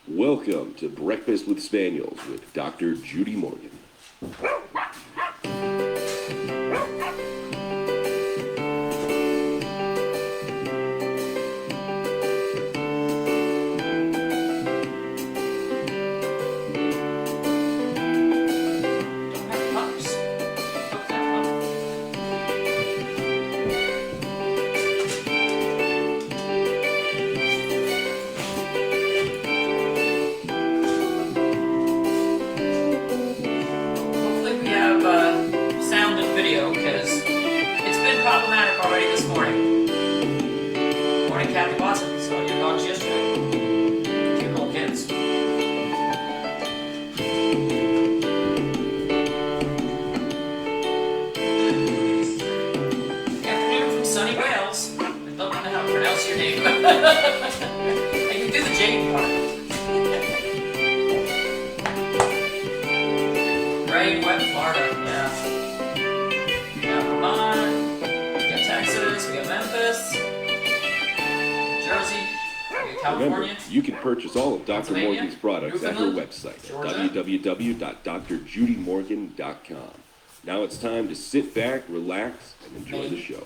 Welcome to Breakfast with Spaniels with Dr. Judy Morgan. Remember, you can purchase all of Dr. Morgan's products at her website at www.drjudymorgan.com. Now it's time to sit back, relax, and enjoy the show.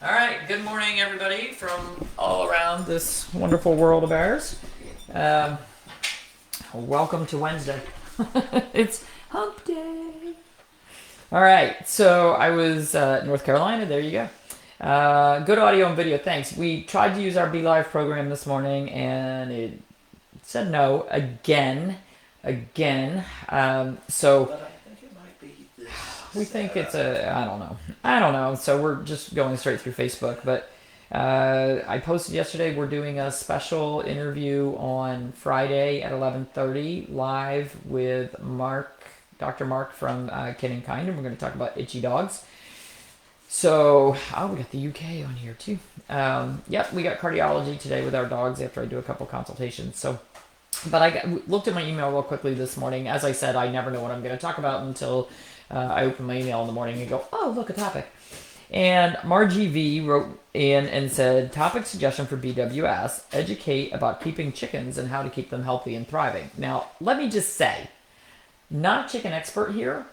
All right, good morning, everybody, from all around this wonderful world of ours. Welcome to Wednesday. It's hump day. All right, so I was North Carolina. There you go. Good audio and video, thanks. We tried to use our Be Live program this morning, and it said no again. So But I think it might be this. we think it's I don't know. So we're just going straight through Facebook. But I posted yesterday we're doing a special interview on Friday at 11:30 live with Dr. Mark from Kin and Kind, and we're going to talk about itchy dogs. So, we got the UK on here too. Yep, we got cardiology today with our dogs after I do a couple consultations. So, but I looked at my email real quickly this morning. As I said, I never know what I'm going to talk about until I open my email in the morning and go, oh, look, a topic. And Margie V wrote in and said, topic suggestion for BWS, educate about keeping chickens and how to keep them healthy and thriving. Now, let me just say, not a chicken expert here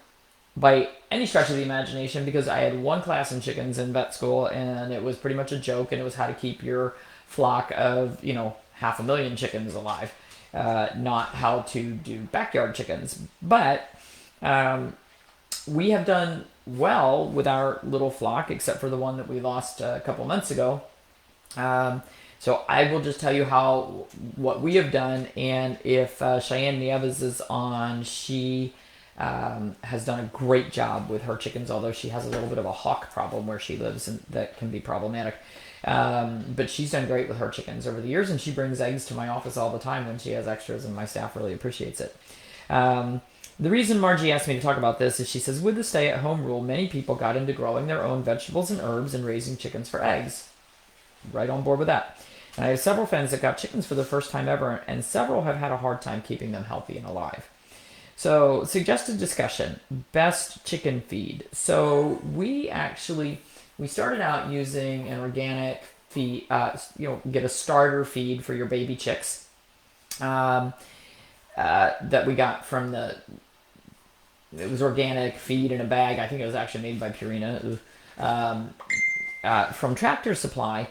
by any stretch of the imagination, because I had one class in chickens in vet school, and it was pretty much a joke, and it was how to keep your flock of, 500,000 chickens alive, not how to do backyard chickens. But we have done well with our little flock, except for the one that we lost a couple months ago. So I will just tell you what we have done, and if Cheyenne Nieves is on, she has done a great job with her chickens, although she has a little bit of a hawk problem where she lives, and that can be problematic. But she's done great with her chickens over the years, and she brings eggs to my office all the time when she has extras, and my staff really appreciates it. The reason Margie asked me to talk about this is she says, with the stay-at-home rule, many people got into growing their own vegetables and herbs and raising chickens for eggs. Right on board with that. And I have several friends that got chickens for the first time ever, and several have had a hard time keeping them healthy and alive. So, suggested discussion, best chicken feed. So, we started out using an organic feed, get a starter feed for your baby chicks that we got from it was organic feed in a bag. I think it was actually made by Purina from Tractor Supply.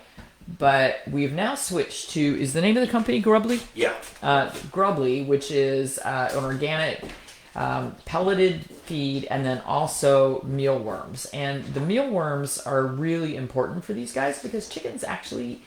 But we've now switched to, is the name of the company Grubbly? Yeah. Grubbly, which is an organic pelleted feed, and then also mealworms. And the mealworms are really important for these guys because chickens actually,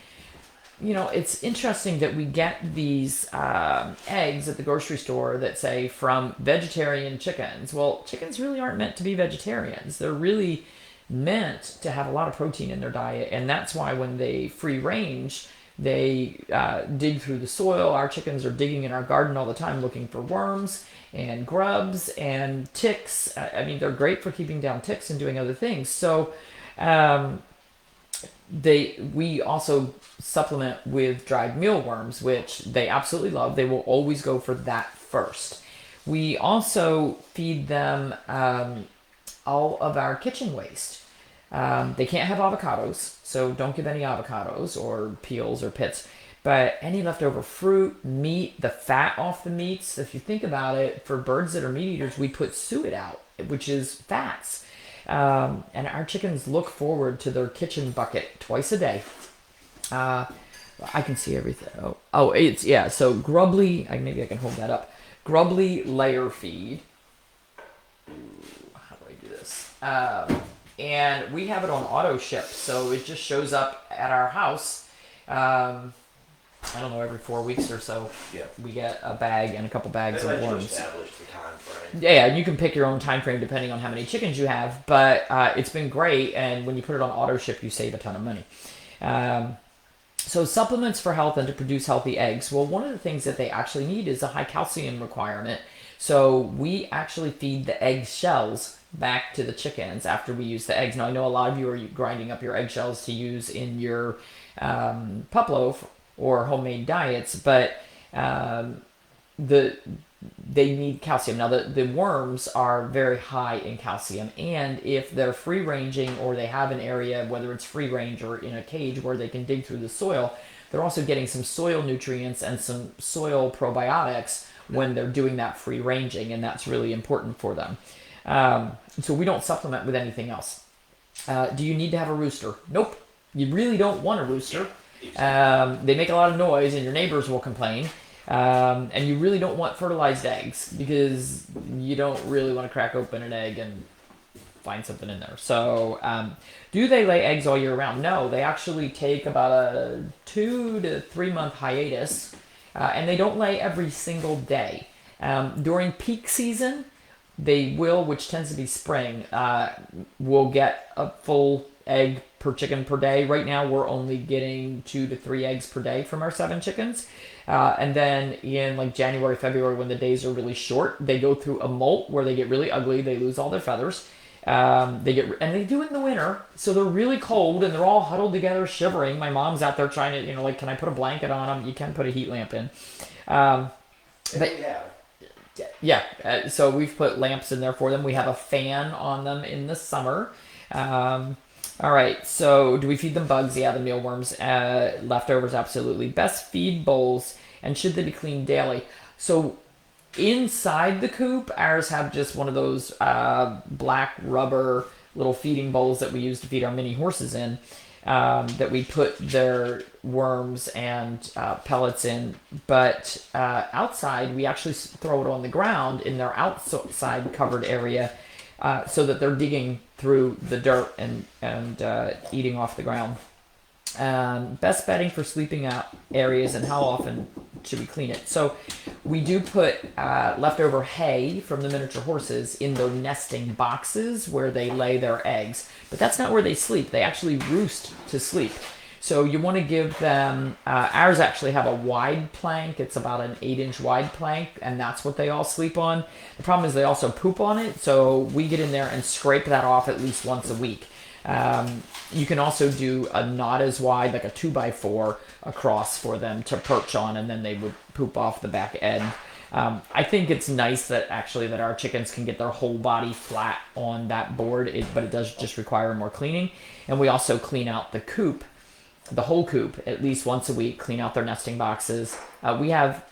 it's interesting that we get these eggs at the grocery store that say from vegetarian chickens. Well, chickens really aren't meant to be vegetarians. They're really meant to have a lot of protein in their diet, and that's why when they free range, they dig through the soil. Our chickens are digging in our garden all the time looking for worms and grubs and ticks. They're great for keeping down ticks and doing other things. So we also supplement with dried mealworms, which they absolutely love. They will always go for that first. We also feed them all of our kitchen waste. They can't have avocados, so don't give any avocados or peels or pits. But any leftover fruit, meat, the fat off the meats, if you think about it, for birds that are meat eaters, we put suet out, which is fats. And our chickens look forward to their kitchen bucket twice a day. I can see everything. Oh, it's, yeah, so Grubbly, maybe I can hold that up. Grubbly layer feed. How do I do this? And we have it on auto ship, so it just shows up at our house. I don't know, every 4 weeks or so. Yeah. We get a bag and a couple bags of worms. Establish the time frame. Yeah, and you can pick your own time frame depending on how many chickens you have, but it's been great, and when you put it on auto ship, you save a ton of money. So supplements for health and to produce healthy eggs. Well, one of the things that they actually need is a high calcium requirement. So we actually feed the egg shells back to the chickens after we use the eggs. Now, I know a lot of you are grinding up your egg shells to use in your pup loaf or homemade diets, but they need calcium. Now, the worms are very high in calcium, and if they're free ranging or they have an area, whether it's free range or in a cage where they can dig through the soil, they're also getting some soil nutrients and some soil probiotics when they're doing that free ranging, and that's really important for them. So we don't supplement with anything else. Do you need to have a rooster? Nope. You really don't want a rooster. They make a lot of noise and your neighbors will complain. And you really don't want fertilized eggs because you don't really want to crack open an egg and find something in there. So, do they lay eggs all year round? No, they actually take about a 2 to 3 month hiatus, and they don't lay every single day. During peak season, they will, which tends to be spring, will get a full egg per chicken per day. Right now, we're only getting 2 to 3 eggs per day from our 7 chickens. And then in like January, February, when the days are really short, they go through a molt where they get really ugly. They lose all their feathers. And they do it in the winter. So they're really cold and they're all huddled together, shivering. My mom's out there trying to, like, can I put a blanket on them? You can put a heat lamp in. So we've put lamps in there for them. We have a fan on them in the summer. All right, so do we feed them bugs? Yeah, the mealworms, leftovers, absolutely. Best feed bowls, and should they be cleaned daily? So inside the coop, ours have just one of those black rubber little feeding bowls that we use to feed our mini horses in, that we put their worms and pellets in. But outside, we actually throw it on the ground in their outside covered area, so that they're digging through the dirt and eating off the ground. Best bedding for sleeping out areas, and how often should we clean it? So we do put leftover hay from the miniature horses in their nesting boxes where they lay their eggs. But that's not where they sleep. They actually roost to sleep. So you want to give them, ours actually have a wide plank. It's about an 8-inch wide plank, and that's what they all sleep on. The problem is they also poop on it, so we get in there and scrape that off at least once a week. You can also do a not as wide, like a 2x4 across for them to perch on, and then they would poop off the back end. I think it's nice that our chickens can get their whole body flat on that board, but it does just require more cleaning. And we also clean out the coop, the whole coop, at least once a week, clean out their nesting boxes. We have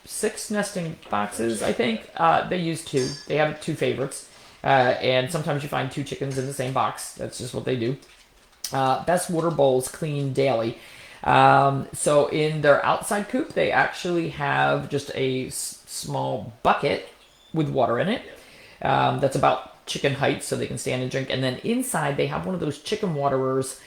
6 nesting boxes, I think. They use 2. They have 2 favorites. And sometimes you find 2 chickens in the same box. That's just what they do. Best water bowls cleaned daily. So in their outside coop, they actually have just a small bucket with water in it. That's about chicken height, so they can stand and drink. And then inside, they have one of those chicken waterers.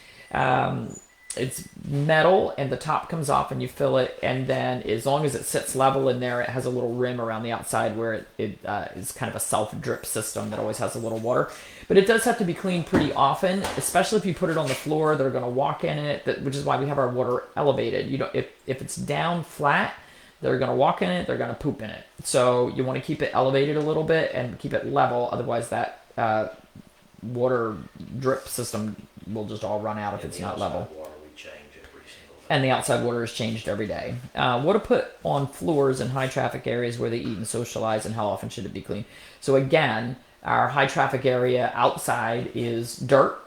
It's metal, and the top comes off, and you fill it. And then as long as it sits level in there, it has a little rim around the outside where it is kind of a self-drip system that always has a little water. But it does have to be cleaned pretty often, especially if you put it on the floor. They're going to walk in it, which is why we have our water elevated. If it's down flat, they're going to walk in it, they're going to poop in it. So you want to keep it elevated a little bit and keep it level. Otherwise, that water drip system will just all run out if it's not level. And the outside water is changed every day. What to put on floors in high traffic areas where they eat and socialize, and how often should it be cleaned? So again, our high traffic area outside is dirt.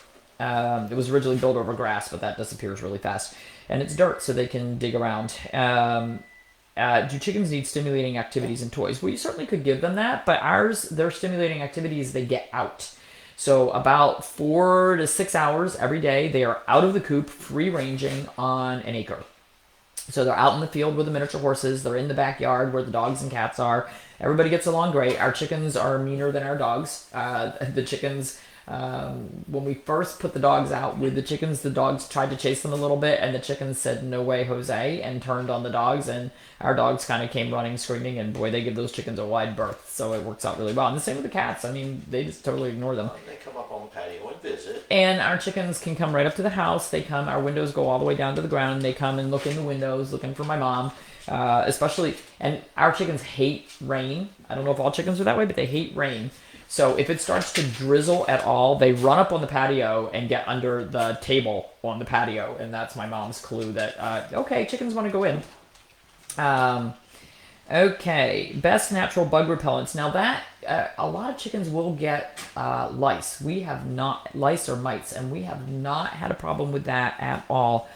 It was originally built over grass, but that disappears really fast. And it's dirt, so they can dig around. Do chickens need stimulating activities and toys? Well, you certainly could give them that, but their stimulating activities, they get out. So about 4 to 6 hours every day, they are out of the coop, free-ranging on an acre. So they're out in the field with the miniature horses. They're in the backyard where the dogs and cats are. Everybody gets along great. Our chickens are meaner than our dogs. The chickens, when we first put the dogs out with the chickens, the dogs tried to chase them a little bit, and the chickens said, "No way, Jose," and turned on the dogs, and our dogs kind of came running, screaming, and boy, they give those chickens a wide berth, so it works out really well. And the same with the cats. I mean, they just totally ignore them. They come up on the patio and visit. And our chickens can come right up to the house. They come, our windows go all the way down to the ground. They come and look in the windows, looking for my mom. Especially, and our chickens hate rain. I don't know if all chickens are that way, but they hate rain. So if it starts to drizzle at all, they run up on the patio and get under the table on the patio. And that's my mom's clue that, okay, chickens want to go in. Okay, best natural bug repellents. Now that, a lot of chickens will get lice. We have not, lice or mites, and we have not had a problem with that at all.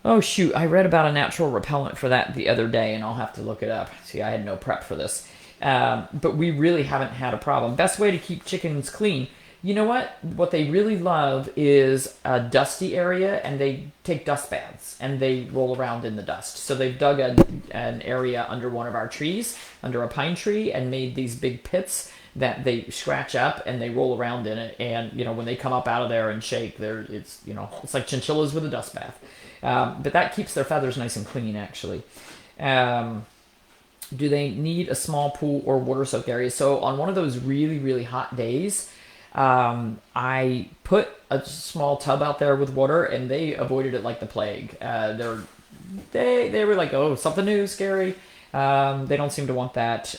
Oh shoot, I read about a natural repellent for that the other day, and I'll have to look it up. See, I had no prep for this. But we really haven't had a problem. Best way to keep chickens clean. You know what? What they really love is a dusty area, and they take dust baths, and they roll around in the dust. So they've dug an area under one of our trees, under a pine tree, and made these big pits that they scratch up, and they roll around in it. And, you know, when they come up out of there and shake, it's like chinchillas with a dust bath. But that keeps their feathers nice and clean, actually. Do they need a small pool or water soak area? So on one of those really, really hot days, I put a small tub out there with water, and they avoided it like the plague. They were like, oh, something new, scary. They don't seem to want that.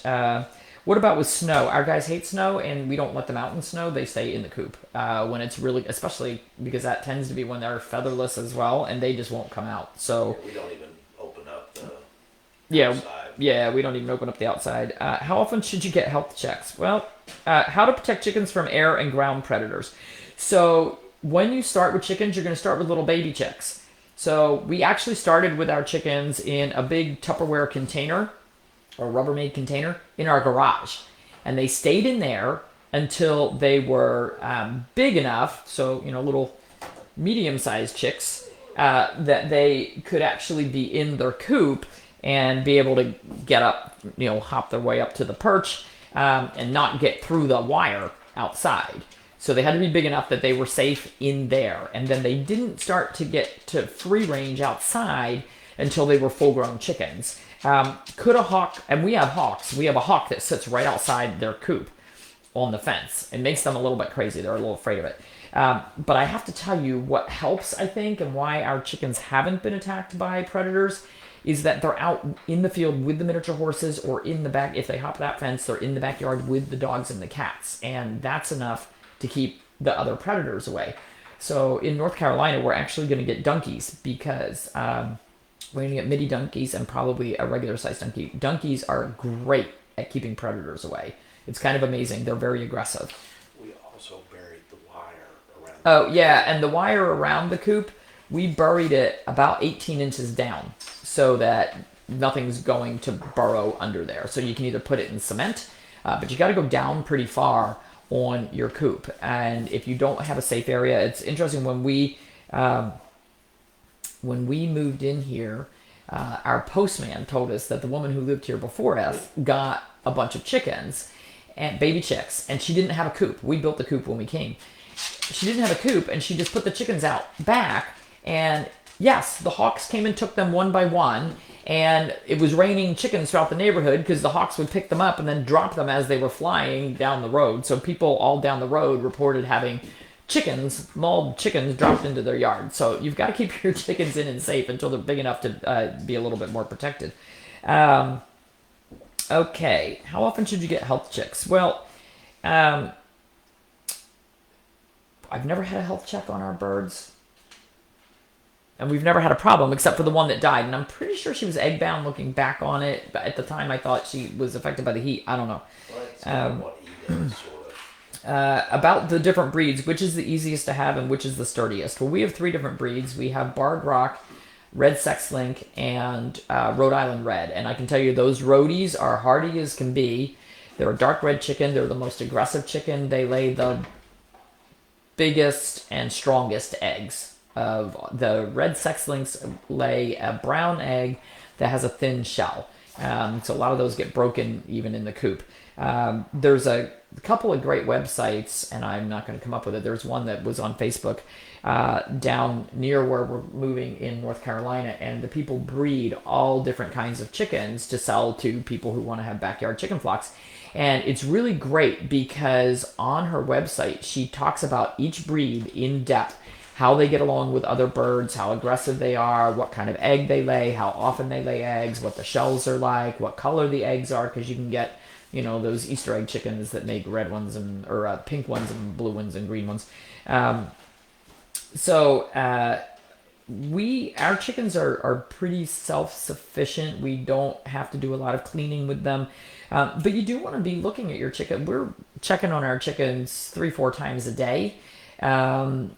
What about with snow? Our guys hate snow, and we don't let them out in snow. They stay in the coop when it's really, especially because that tends to be when they're featherless as well, and they just won't come out. So we don't even open up the outside. outside. Yeah, we don't even open up the outside. How often should you get health checks? Well, how to protect chickens from air and ground predators. So when you start with chickens, you're going to start with little baby checks. So we actually started with our chickens in a big Tupperware container, or Rubbermaid container, in our garage. And they stayed in there until they were big enough, so, little medium-sized chicks, that they could actually be in their coop and be able to get up, hop their way up to the perch, and not get through the wire outside. So they had to be big enough that they were safe in there. And then they didn't start to get to free range outside until they were full-grown chickens. Could a hawk, and we have hawks, we have a hawk that sits right outside their coop on the fence. It makes them a little bit crazy. They're a little afraid of it. But I have to tell you what helps, I think, and why our chickens haven't been attacked by predators is that they're out in the field with the miniature horses, or in the back, if they hop that fence, they're in the backyard with the dogs and the cats. And that's enough to keep the other predators away. So in North Carolina, we're actually going to get donkeys, because we're going to get midi donkeys and probably a regular sized donkey. Donkeys are great at keeping predators away. It's kind of amazing. They're very aggressive. We also buried the wire around. Oh, yeah, and the wire around the coop, we buried it about 18 inches down so that nothing's going to burrow under there. So you can either put it in cement, but you got to go down pretty far on your coop. And if you don't have a safe area, it's interesting, when we moved in here, our postman told us that the woman who lived here before us got a bunch of chickens, and baby chicks, and she didn't have a coop. We built the coop when we came. She didn't have a coop, and she just put the chickens out back, and yes, the hawks came and took them one by one, and it was raining chickens throughout the neighborhood because the hawks would pick them up and then drop them as they were flying down the road. So people all down the road reported having chickens, mauled chickens, dropped into their yard. So you've got to keep your chickens in and safe until they're big enough to be a little bit more protected. Okay, how often should you get health checks? Well, I've never had a health check on our birds. And we've never had a problem except for the one that died. And I'm pretty sure she was egg-bound looking back on it. But at the time, I thought she was affected by the heat. I don't know. Well, it's what Eden, sort of. About the different breeds, which is the easiest to have and which is the sturdiest. Well, we have 3 different breeds. We have Barred Rock, Red Sex Link, and Rhode Island Red. And I can tell you those roadies are hardy as can be. They're a dark red chicken. They're the most aggressive chicken. They lay the biggest and strongest eggs. The Red Sex Links lay a brown egg that has a thin shell. So a lot of those get broken even in the coop. There's a couple of great websites, and I'm not going to come up with it. There's one that was on Facebook down near where we're moving in North Carolina, and the people breed all different kinds of chickens to sell to people who want to have backyard chicken flocks. And it's really great because on her website, she talks about each breed in depth, how they get along with other birds, how aggressive they are, what kind of egg they lay, how often they lay eggs, what the shells are like, what color the eggs are, because you can get, those Easter egg chickens that make red ones or pink ones and blue ones and green ones. So our chickens are pretty self-sufficient. We don't have to do a lot of cleaning with them. But you do want to be looking at your chicken. We're checking on our chickens 3-4 times a day. And,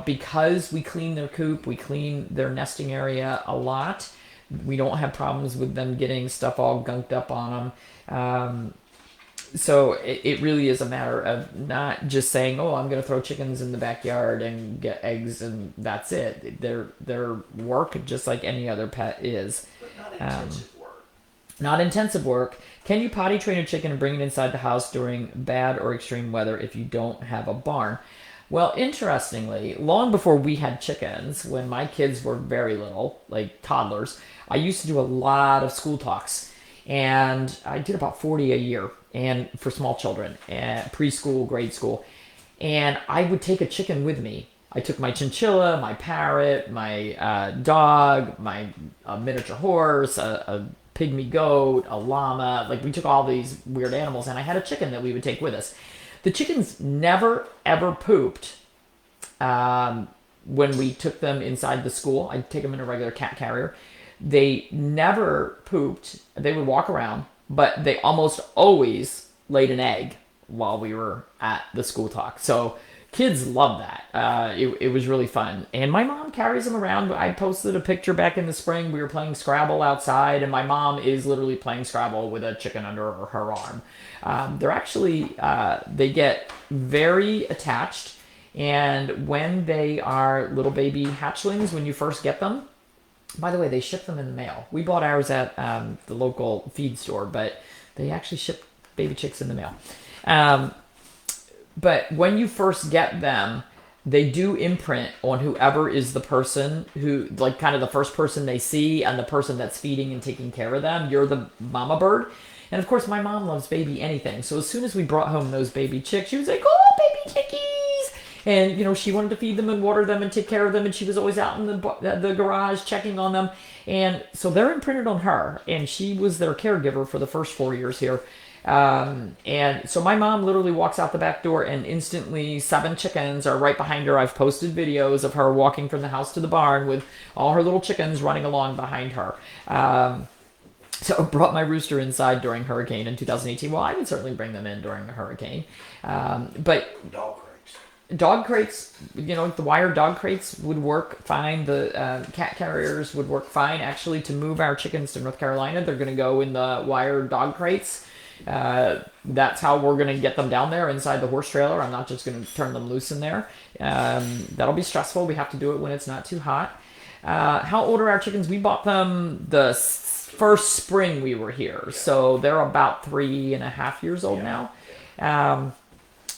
because we clean their coop, we clean their nesting area a lot. We don't have problems with them getting stuff all gunked up on them. So it really is a matter of not just saying, oh, I'm going to throw chickens in the backyard and get eggs and that's it. They're work just like any other pet is. But not intensive work. Not intensive work. Can you potty train a chicken and bring it inside the house during bad or extreme weather if you don't have a barn? Well, interestingly, long before we had chickens, when my kids were very little, like toddlers, I used to do a lot of school talks. And I did about 40 a year, and for small children, preschool, grade school. And I would take a chicken with me. I took my chinchilla, my parrot, my dog, my miniature horse, a pygmy goat, a llama. Like, we took all these weird animals, and I had a chicken that we would take with us. The chickens never, ever pooped when we took them inside the school. I'd take them in a regular cat carrier. They never pooped. They would walk around, but they almost always laid an egg while we were at the school talk. So kids love that. It was really fun. And my mom carries them around. I posted a picture back in the spring. We were playing Scrabble outside, and my mom is literally playing Scrabble with a chicken under her arm. They're actually, they get very attached. And when they are little baby hatchlings, when you first get them, by the way, they ship them in the mail. We bought ours at the local feed store, but they actually ship baby chicks in the mail. But when you first get them, they do imprint on whoever is the person who, like, kind of the first person they see and the person that's feeding and taking care of them. You're the mama bird. And of course, my mom loves baby anything. So as soon as we brought home those baby chicks, she was like, oh, baby chickies. And, she wanted to feed them and water them and take care of them. And she was always out in the garage checking on them. And so they're imprinted on her. And she was their caregiver for the first 4 years here. And so my mom literally walks out the back door and instantly 7 chickens are right behind her. I've posted videos of her walking from the house to the barn with all her little chickens running along behind her. So I brought my rooster inside during hurricane in 2018. Well, I would certainly bring them in during a hurricane. But dog crates, the wire dog crates would work fine. The cat carriers would work fine. Actually, to move our chickens to North Carolina, they're going to go in the wire dog crates. That's how we're going to get them down there inside the horse trailer. I'm not just going to turn them loose in there. That'll be stressful. We have to do it when it's not too hot. How old are our chickens? We bought them the first spring we were here. So they're about 3.5 years old now.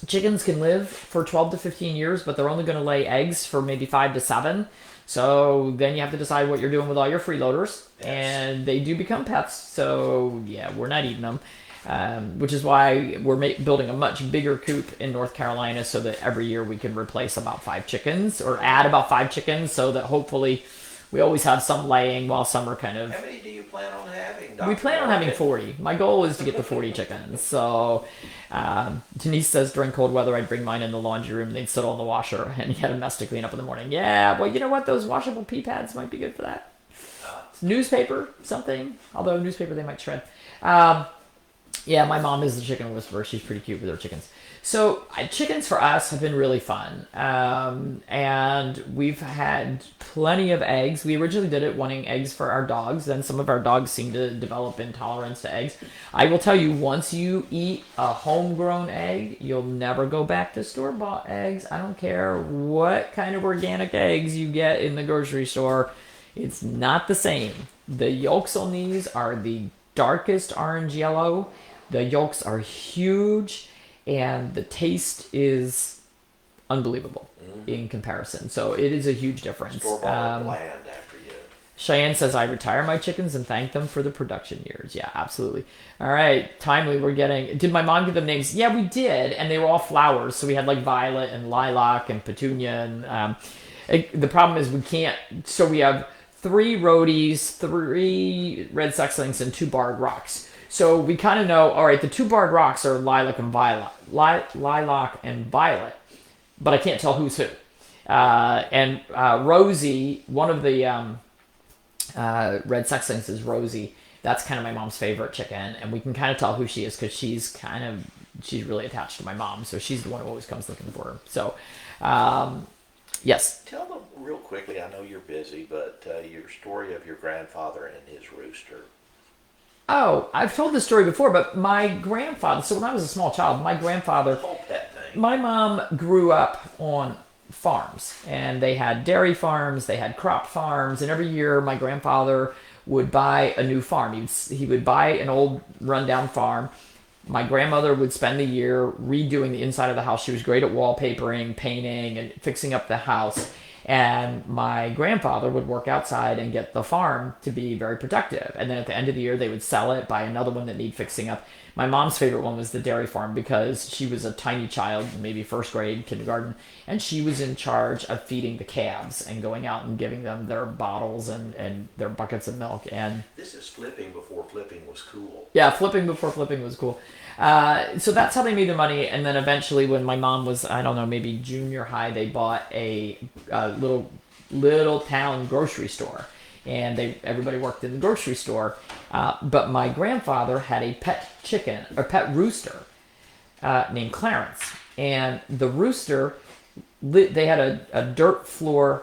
Chickens can live for 12 to 15 years, but they're only going to lay eggs for maybe 5 to 7. So then you have to decide what you're doing with all your freeloaders. Yes. And they do become pets. So yeah, we're not eating them. Which is why we're building a much bigger coop in North Carolina so that every year we can replace about 5 chickens or add about 5 chickens so that hopefully we always have some laying while some are kind of... How many do you plan on having? We plan on having 40. My goal is to get to 40 chickens. So Denise says during cold weather I'd bring mine in the laundry room. They'd sit on the washer and you had a mess to clean up in the morning. Yeah, well, you know what? Those washable pee pads might be good for that. Newspaper, something. Although newspaper they might shred. Yeah, my mom is the chicken whisperer. She's pretty cute with her chickens. So chickens for us have been really fun, and we've had plenty of eggs. We originally did it wanting eggs for our dogs. Then some of our dogs seem to develop intolerance to eggs. I will tell you, once you eat a homegrown egg, you'll never go back to store-bought eggs. I don't care what kind of organic eggs you get in the grocery store. It's not the same. The yolks on these are the darkest orange yellow. The yolks are huge, and the taste is unbelievable in comparison. So it is a huge difference. Store-bought bland after you. Cheyenne says, I retire my chickens and thank them for the production years. Yeah, absolutely. All right, timely, we're getting... Did my mom give them names? Yeah, we did, and they were all flowers. So we had like violet and lilac and petunia. And the problem is we can't... So we have 3 roadies, 3 red sexlings, and 2 barred rocks. So we kind of know, all right, the 2 barred rocks are lilac and violet. Lilac and violet. But I can't tell who's who. And Rosie, one of the red sexlings is Rosie. That's kind of my mom's favorite chicken. And we can kind of tell who she is because she's really attached to my mom. So she's the one who always comes looking for her. So, yes. Tell them real quickly, I know you're busy, but your story of your grandfather and his rooster. Oh, I've told this story before, but my grandfather, so when I was a small child, my grandfather, The whole pet thing. my mom grew up on farms, and they had dairy farms, they had crop farms, and every year my grandfather would buy a new farm. He would buy an old rundown farm. My grandmother would spend the year redoing the inside of the house. She was great at wallpapering, painting, and fixing up the house. And my grandfather would work outside and get the farm to be very productive. And then at the end of the year, they would sell it, buy another one that needed fixing up. My mom's favorite one was the dairy farm because she was a tiny child, maybe first grade, kindergarten, and she was in charge of feeding the calves and going out and giving them their bottles and their buckets of milk. And This is flipping before flipping was cool. yeah, flipping before flipping was cool. So that's how they made their money. And then eventually when my mom was, I don't know, maybe junior high, they bought a little town grocery store. And everybody worked in the grocery store. But my grandfather had a pet chicken, or pet rooster, named Clarence. And the rooster, they had a dirt floor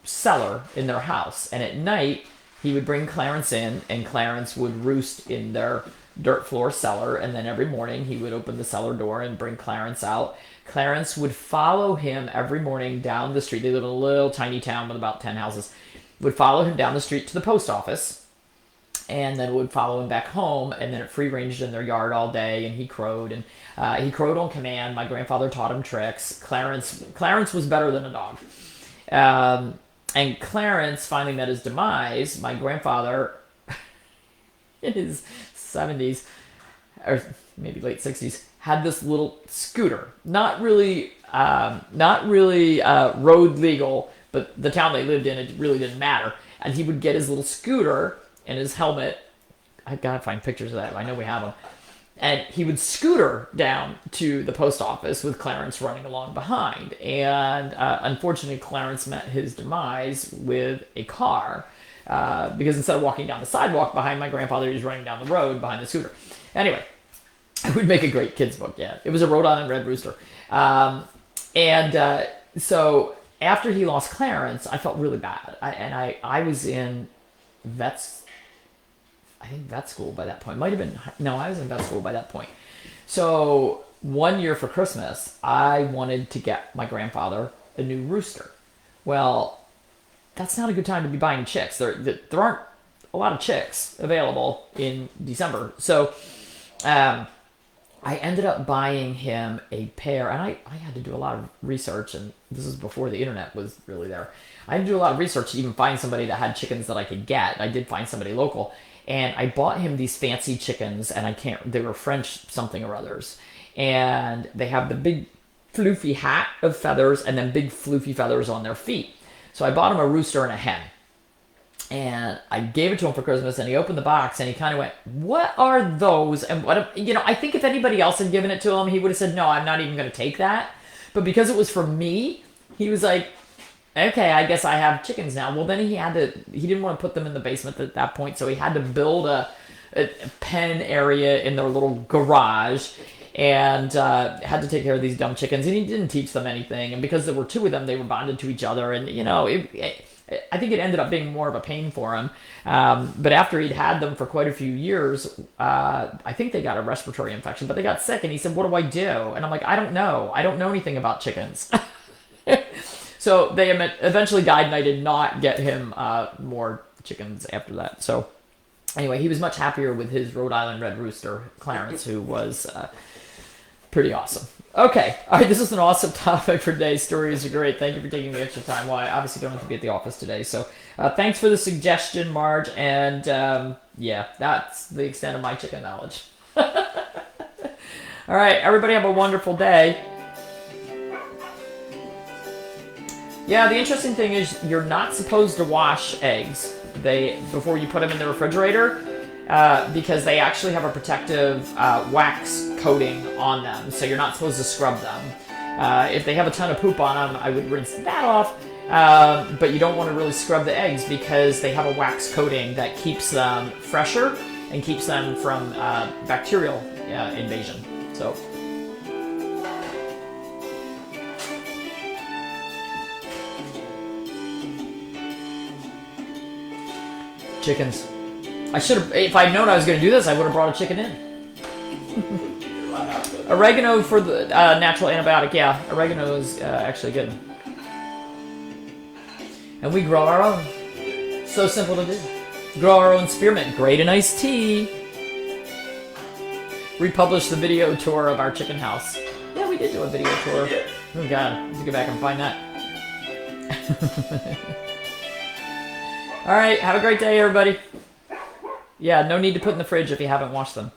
cellar in their house. And at night, he would bring Clarence in, and Clarence would roost in their dirt floor cellar, and then every morning he would open the cellar door and bring Clarence out. Clarence would follow him every morning down the street. They lived in a little tiny town with about 10 houses. Would follow him down the street to the post office, and then would follow him back home, and then it free-ranged in their yard all day, and he crowed, and he crowed on command. My grandfather taught him tricks. Clarence was better than a dog. And Clarence finally met his demise. My grandfather, in his 70s, or maybe late 60s, had this little scooter. Not really road legal, but the town they lived in, it really didn't matter. And he would get his little scooter and his helmet. I gotta find pictures of that. I know we have them. And he would scooter down to the post office with Clarence running along behind. And unfortunately, Clarence met his demise with a car. Because instead of walking down the sidewalk behind my grandfather, he was running down the road behind the scooter. Anyway, it would make a great kid's book, yeah. It was a Rhode Island Red Rooster. So after he lost Clarence, I felt really bad. I was in vet school by that point. Might have been, no, I was in vet school by that point. So one year for Christmas, I wanted to get my grandfather a new rooster. Well, that's not a good time to be buying chicks. There aren't a lot of chicks available in December. So I ended up buying him a pair, and I had to do a lot of research, and this is before the internet was really there. I had to do a lot of research to even find somebody that had chickens that I could get. I did find somebody local, and I bought him these fancy chickens, and they were French something or others, and they have the big floofy hat of feathers and then big floofy feathers on their feet. So I bought him a rooster and a hen. And I gave it to him for Christmas, and he opened the box, and he kind of went, "What are those?" And I think if anybody else had given it to him, he would have said, "No, I'm not even going to take that." But because it was for me, he was like, "Okay, I guess I have chickens now." Well, then he didn't want to put them in the basement at that point, so he had to build pen area in their little garage, and had to take care of these dumb chickens, and he didn't teach them anything. And because there were two of them, they were bonded to each other, and I think it ended up being more of a pain for him. But after he'd had them for quite a few years, I think they got a respiratory infection, but they got sick, and he said, "What do I do?" And I'm like, "I don't know. I don't know anything about chickens." So they eventually died, and I did not get him more chickens after that. So anyway, he was much happier with his Rhode Island Red Rooster, Clarence, who was pretty awesome. Okay, all right, this is an awesome topic for today. Stories are great. Thank you for taking the extra time. Well, I obviously don't have to be at the office today, so thanks for the suggestion, Marge, and yeah, that's the extent of my chicken knowledge. All right, everybody have a wonderful day. Yeah, the interesting thing is you're not supposed to wash eggs before you put them in the refrigerator, because they actually have a protective wax coating on them, so you're not supposed to scrub them. If they have a ton of poop on them, I would rinse that off, but you don't want to really scrub the eggs because they have a wax coating that keeps them fresher and keeps them from bacterial invasion. So. Chickens. I should have, if I'd known I was going to do this, I would have brought a chicken in. Oregano for the natural antibiotic, yeah. Oregano is actually good. And we grow our own. So simple to do. Grow our own spearmint. Great and iced tea. Republished the video tour of our chicken house. Yeah, we did do a video tour. Oh god, I have to go back and find that. Alright, have a great day, everybody. Yeah, no need to put in the fridge if you haven't washed them.